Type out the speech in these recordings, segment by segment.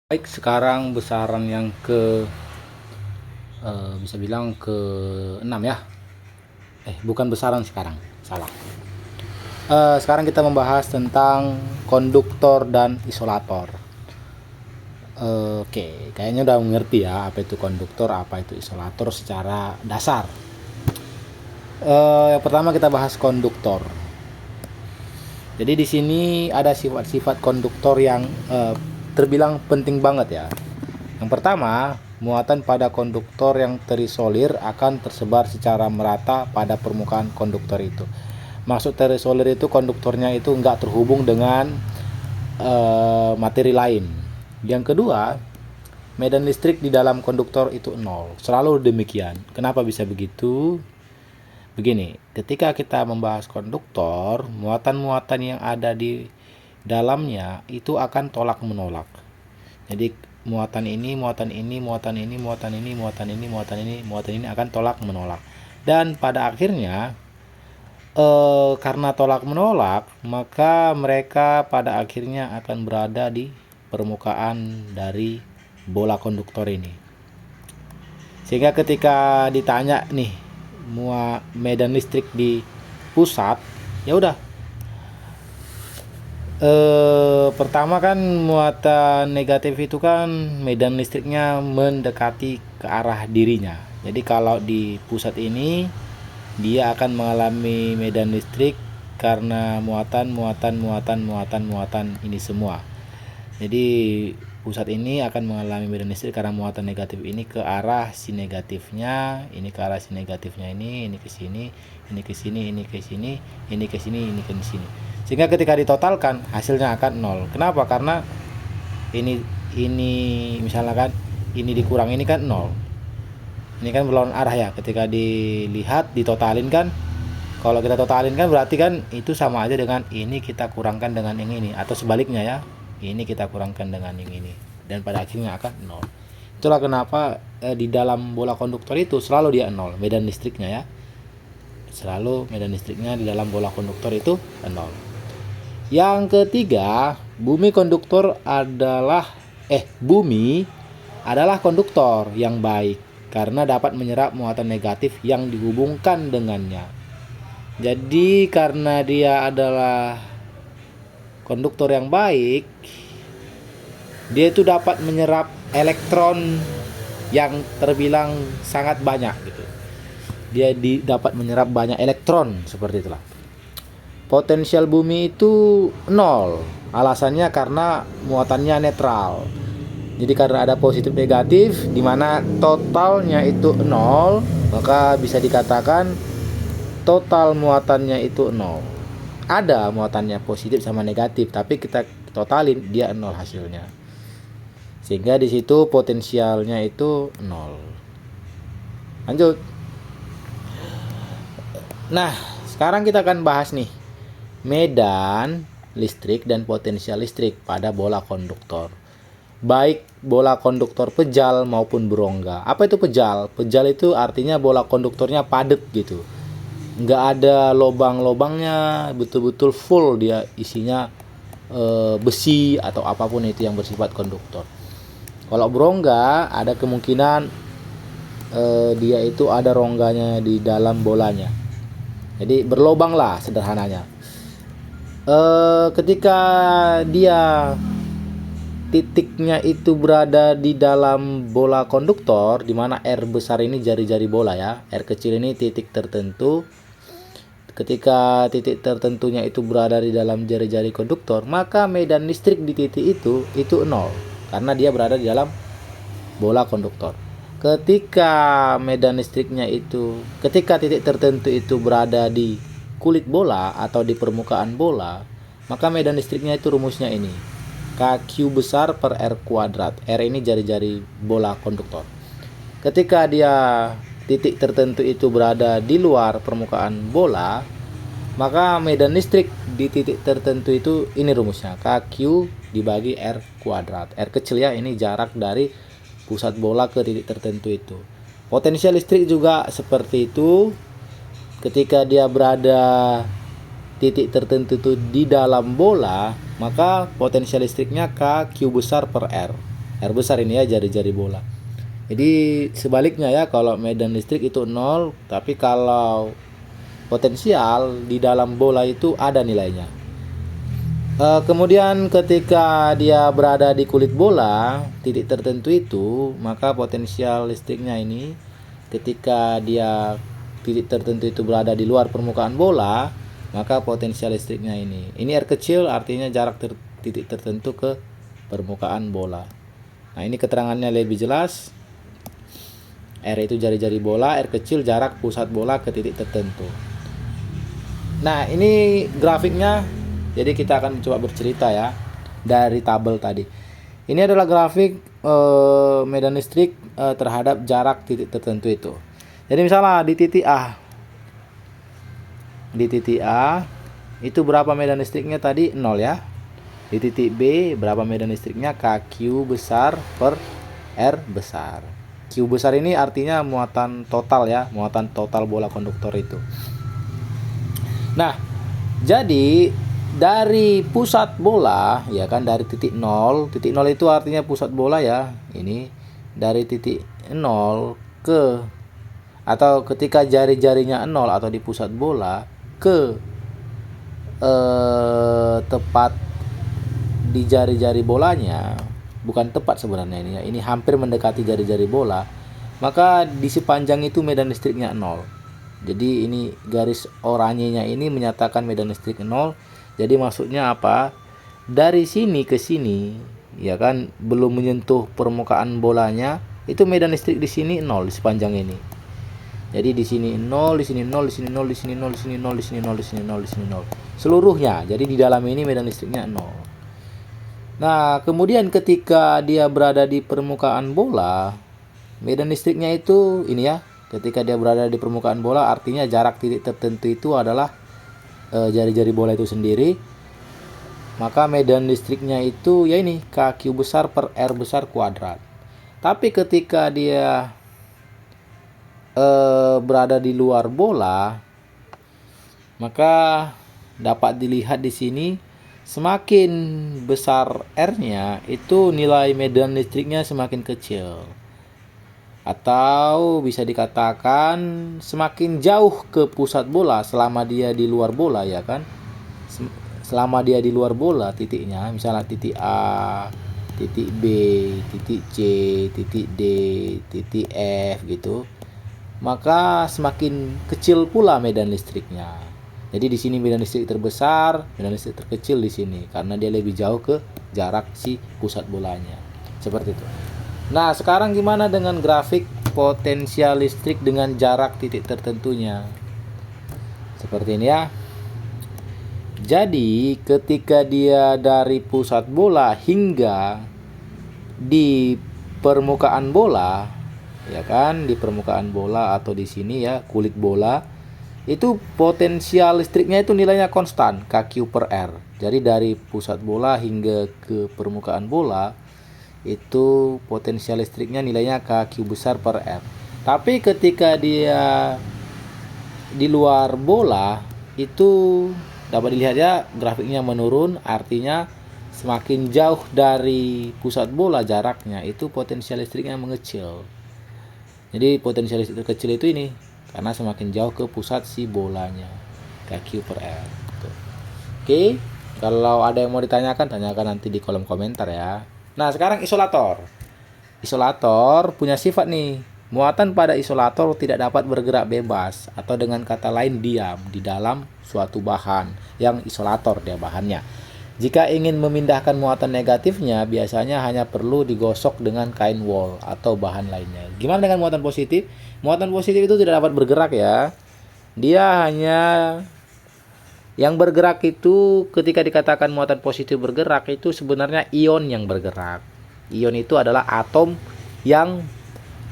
Baik, sekarang besaran yang bisa bilang ke 6 ya. Bukan besaran sekarang, salah. Sekarang kita membahas tentang konduktor dan isolator. Oke, kayaknya udah mengerti ya apa itu konduktor, apa itu isolator secara dasar. Yang pertama kita bahas konduktor. Jadi di sini ada sifat-sifat konduktor yang terbilang penting banget ya. Yang pertama, muatan pada konduktor yang terisolir akan tersebar secara merata pada permukaan konduktor itu. Maksud terisolir itu konduktornya itu nggak terhubung dengan materi lain. Yang kedua, medan listrik di dalam konduktor itu nol. Selalu demikian. Kenapa bisa begitu? Begini, ketika kita membahas konduktor, muatan-muatan yang ada di dalamnya itu akan tolak menolak. Jadi muatan ini akan tolak menolak. Dan pada akhirnya karena tolak menolak, maka mereka pada akhirnya akan berada di permukaan dari bola konduktor ini. Sehingga ketika ditanya nih medan listrik di pusat, ya udah. Pertama kan muatan negatif itu kan medan listriknya mendekati ke arah dirinya. Jadi kalau di pusat ini dia akan mengalami medan listrik karena muatan ini semua. Jadi pusat ini akan mengalami medan listrik karena muatan negatif ini ke arah si negatifnya, ini ke arah si negatifnya ini ke sini, ini ke sini, ini ke sini, ini ke sini, ini ke sini. Sehingga ketika ditotalkan hasilnya akan nol. Kenapa? Karena ini misalnya kan ini dikurang ini kan nol. Ini kan berlawan arah ya. Ketika dilihat ditotalin kan, kalau kita totalin kan berarti kan itu sama aja dengan ini kita kurangkan dengan yang ini, atau sebaliknya ya. Ini kita kurangkan dengan yang ini, dan pada akhirnya akan nol. Itulah kenapa di dalam bola konduktor itu selalu dia nol, medan listriknya ya. Selalu medan listriknya di dalam bola konduktor itu nol. Yang ketiga, bumi adalah konduktor yang baik karena dapat menyerap muatan negatif yang dihubungkan dengannya. Jadi karena dia adalah konduktor yang baik, dia itu dapat menyerap elektron yang terbilang sangat banyak gitu. Dia dapat menyerap banyak elektron, seperti itulah. Potensial bumi itu nol. Alasannya karena muatannya netral. Jadi karena ada positif negatif, di mana totalnya itu nol, maka bisa dikatakan total muatannya itu nol. Ada muatannya positif sama negatif, tapi kita totalin dia nol hasilnya. Sehingga di situ potensialnya itu nol. Lanjut. Nah, sekarang kita akan bahas nih medan listrik dan potensial listrik pada bola konduktor. Baik bola konduktor pejal maupun berongga. Apa itu pejal? Pejal itu artinya bola konduktornya padat gitu. Nggak ada lobang-lobangnya, betul-betul full dia isinya besi atau apapun itu yang bersifat konduktor. Kalau berongga ada kemungkinan dia itu ada rongganya di dalam bolanya. Jadi berlobang lah sederhananya. Ketika dia titiknya itu berada di dalam bola konduktor, di mana R besar ini jari-jari bola ya, R kecil ini titik tertentu. Ketika titik tertentunya itu berada di dalam jari-jari konduktor, maka medan listrik di titik itu nol karena dia berada di dalam bola konduktor. Ketika titik tertentu itu berada di kulit bola atau di permukaan bola, maka medan listriknya itu rumusnya ini, KQ besar per R kuadrat. R ini jari-jari bola konduktor. Ketika dia titik tertentu itu berada di luar permukaan bola, maka medan listrik di titik tertentu itu ini rumusnya, KQ dibagi R kuadrat. R kecil ya, ini jarak dari pusat bola ke titik tertentu itu. Potensial listrik juga seperti itu. Ketika dia berada titik tertentu itu di dalam bola, maka potensial listriknya KQ besar per R. R besar ini ya, jari-jari bola. Jadi sebaliknya ya, kalau medan listrik itu 0, tapi kalau potensial di dalam bola itu ada nilainya. Kemudian ketika dia berada di kulit bola, titik tertentu itu, maka potensial listriknya ini ketika dia titik tertentu itu berada di luar permukaan bola, maka potensial listriknya ini R kecil, artinya jarak titik tertentu ke permukaan bola. Nah, ini keterangannya lebih jelas. R itu jari-jari bola, R kecil jarak pusat bola ke titik tertentu. Nah, ini grafiknya. Jadi kita akan coba bercerita ya dari tabel tadi. Ini adalah grafik medan listrik terhadap jarak titik tertentu itu. Jadi misalnya di titik A itu berapa medan listriknya tadi? 0 ya. Di titik B berapa medan listriknya? KQ besar per R besar. Q besar ini artinya muatan total ya, muatan total bola konduktor itu. Nah, jadi dari pusat bola ya kan, dari titik 0 itu artinya pusat bola ya. Ini dari titik 0 ke, atau ketika jari-jarinya 0 atau di pusat bola ke tepat di jari-jari bolanya, bukan tepat sebenarnya ini ya. Ini hampir mendekati jari-jari bola. Maka di sepanjang itu medan listriknya 0. Jadi ini garis oranyenya ini menyatakan medan listrik 0. Jadi maksudnya apa? Dari sini ke sini, ya kan, belum menyentuh permukaan bolanya, itu medan listrik di sini 0 di sepanjang ini. Jadi di sini 0, di sini 0, di sini 0, di sini 0, di sini 0, di sini 0, di sini 0, di sini 0. Seluruhnya. Jadi di dalam ini medan listriknya 0. Nah, kemudian ketika dia berada di permukaan bola, medan listriknya itu ini ya. Ketika dia berada di permukaan bola, artinya jarak titik tertentu itu adalah jari-jari bola itu sendiri. Maka medan listriknya itu ya ini, KQ besar per R besar kuadrat. Tapi ketika dia berada di luar bola, maka dapat dilihat di sini, semakin besar R-nya itu nilai medan listriknya semakin kecil. Atau bisa dikatakan semakin jauh ke pusat bola selama dia di luar bola ya kan. Selama dia di luar bola titiknya, misalnya titik A, titik B, titik C, titik D, titik F gitu, maka semakin kecil pula medan listriknya. Jadi di sini medan listrik terbesar, medan listrik terkecil di sini karena dia lebih jauh ke jarak si pusat bolanya. Seperti itu. Nah, sekarang gimana dengan grafik potensial listrik dengan jarak titik tertentunya? Seperti ini ya. Jadi, ketika dia dari pusat bola hingga di permukaan bola, ya kan, di permukaan bola atau di sini ya, kulit bola, itu potensial listriknya itu nilainya konstan, KQ per R. Jadi dari pusat bola hingga ke permukaan bola, itu potensial listriknya nilainya KQ besar per R. Tapi ketika dia di luar bola, itu dapat dilihat ya, grafiknya menurun, artinya semakin jauh dari pusat bola jaraknya, itu potensial listriknya mengecil. Jadi potensial listrik terkecil itu ini, karena semakin jauh ke pusat si bolanya, KQ per R. Oke, kalau ada yang mau ditanyakan, tanyakan nanti di kolom komentar ya. Nah, sekarang isolator. Isolator punya sifat nih. Muatan pada isolator tidak dapat bergerak bebas, atau dengan kata lain diam di dalam suatu bahan yang isolator dia bahannya. Jika ingin memindahkan muatan negatifnya, biasanya hanya perlu digosok dengan kain wol atau bahan lainnya. Gimana dengan muatan positif? Muatan positif itu tidak dapat bergerak ya. Dia hanya yang bergerak itu, ketika dikatakan muatan positif bergerak, itu sebenarnya ion yang bergerak. Ion itu adalah atom yang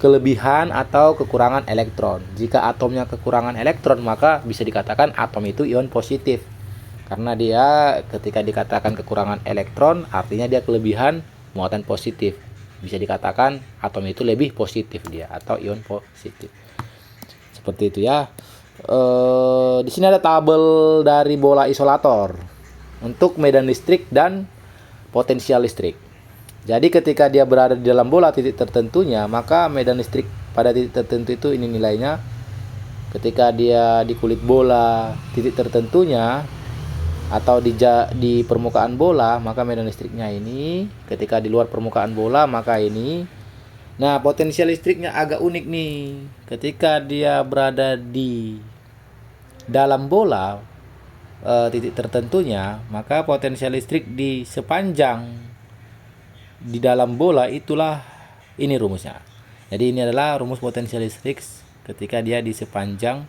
kelebihan atau kekurangan elektron. Jika atomnya kekurangan elektron, maka bisa dikatakan atom itu ion positif. Karena dia ketika dikatakan kekurangan elektron, artinya dia kelebihan muatan positif. Bisa dikatakan atom itu lebih positif dia, atau ion positif. Seperti itu ya. Di sini ada tabel dari bola isolator untuk medan listrik dan potensial listrik. Jadi ketika dia berada di dalam bola titik tertentunya, maka medan listrik pada titik tertentu itu ini nilainya. Ketika dia di kulit bola titik tertentunya atau di permukaan bola, maka medan listriknya ini. Ketika di luar permukaan bola, maka ini. Nah, potensial listriknya agak unik nih. Ketika dia berada di dalam bola titik tertentunya, maka potensial listrik di sepanjang di dalam bola itulah ini rumusnya. Jadi ini adalah rumus potensial listrik ketika dia di sepanjang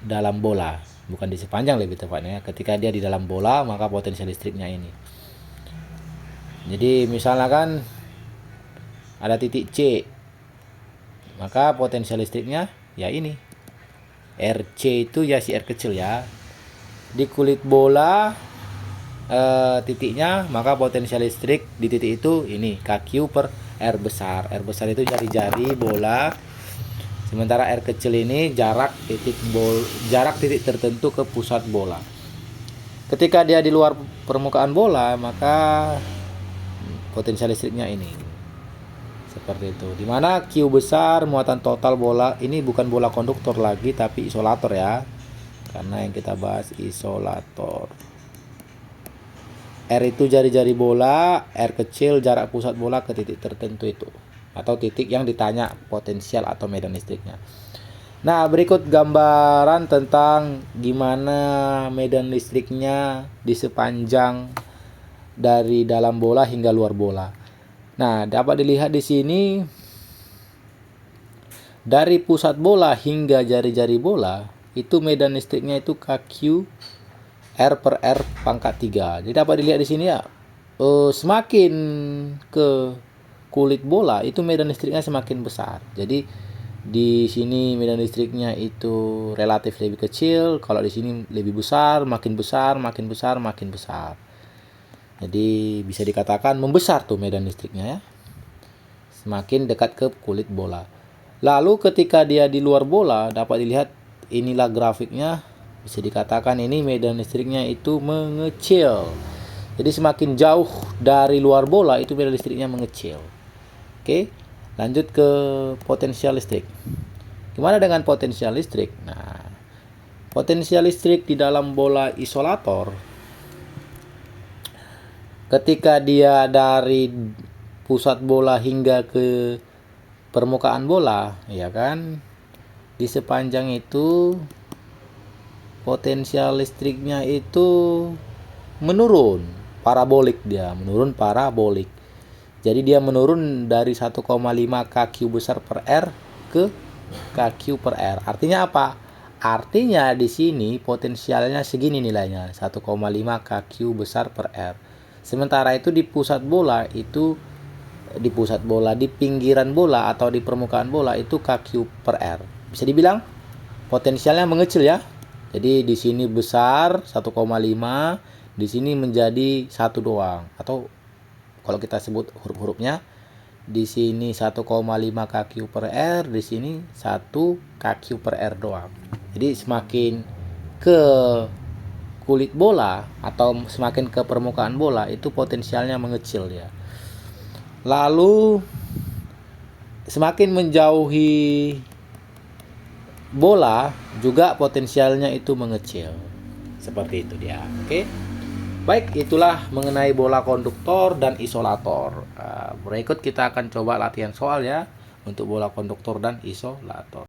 dalam bola, bukan di sepanjang lebih tepatnya. Ketika dia di dalam bola, maka potensial listriknya ini. Jadi misalnya kan ada titik C, maka potensial listriknya ya ini RC itu ya si R kecil ya. Di kulit bola titiknya, maka potensial listrik di titik itu ini KQ per R besar. R besar itu jari-jari bola, sementara R kecil ini jarak titik tertentu ke pusat bola. Ketika dia di luar permukaan bola, maka potensial listriknya ini seperti itu. Dimana Q besar muatan total bola, ini bukan bola konduktor lagi tapi isolator ya, karena yang kita bahas isolator. R itu jari-jari bola, R kecil jarak pusat bola ke titik tertentu itu, atau titik yang ditanya potensial atau medan listriknya. Nah, berikut gambaran tentang gimana medan listriknya di sepanjang dari dalam bola hingga luar bola. Nah, dapat dilihat di sini dari pusat bola hingga jari-jari bola itu medan listriknya itu KQ R per R pangkat 3. Jadi dapat dilihat di sini ya, semakin ke kulit bola itu medan listriknya semakin besar. Jadi di sini medan listriknya itu relatif lebih kecil, kalau di sini lebih besar, makin besar, makin besar, makin besar. Jadi bisa dikatakan membesar tuh medan listriknya ya, semakin dekat ke kulit bola. Lalu ketika dia di luar bola, dapat dilihat inilah grafiknya. Bisa dikatakan ini medan listriknya itu mengecil. Jadi semakin jauh dari luar bola itu medan listriknya mengecil. Oke, lanjut ke potensial listrik. Gimana dengan potensial listrik? Nah, potensial listrik di dalam bola isolator, ketika dia dari pusat bola hingga ke permukaan bola, ya kan, di sepanjang itu potensial listriknya itu menurun parabolik, dia menurun parabolik. Jadi dia menurun dari 1,5 KQ besar per R ke KQ per R. Artinya apa? Artinya di sini potensialnya segini nilainya, 1,5 KQ besar per R. Sementara itu di pusat bola itu, di pinggiran bola atau di permukaan bola itu KQ per R. Bisa dibilang potensialnya mengecil ya. Jadi di sini besar 1,5, di sini menjadi 1 doang, atau kalau kita sebut huruf-hurufnya, di sini 1,5 KQ per R, di sini 1 KQ per R doang. Jadi semakin ke kulit bola atau semakin ke permukaan bola itu potensialnya mengecil ya. Lalu semakin menjauhi bola juga potensialnya itu mengecil. Seperti itu dia. Oke. Baik, itulah mengenai bola konduktor dan isolator. Berikut kita akan coba latihan soal ya untuk bola konduktor dan isolator.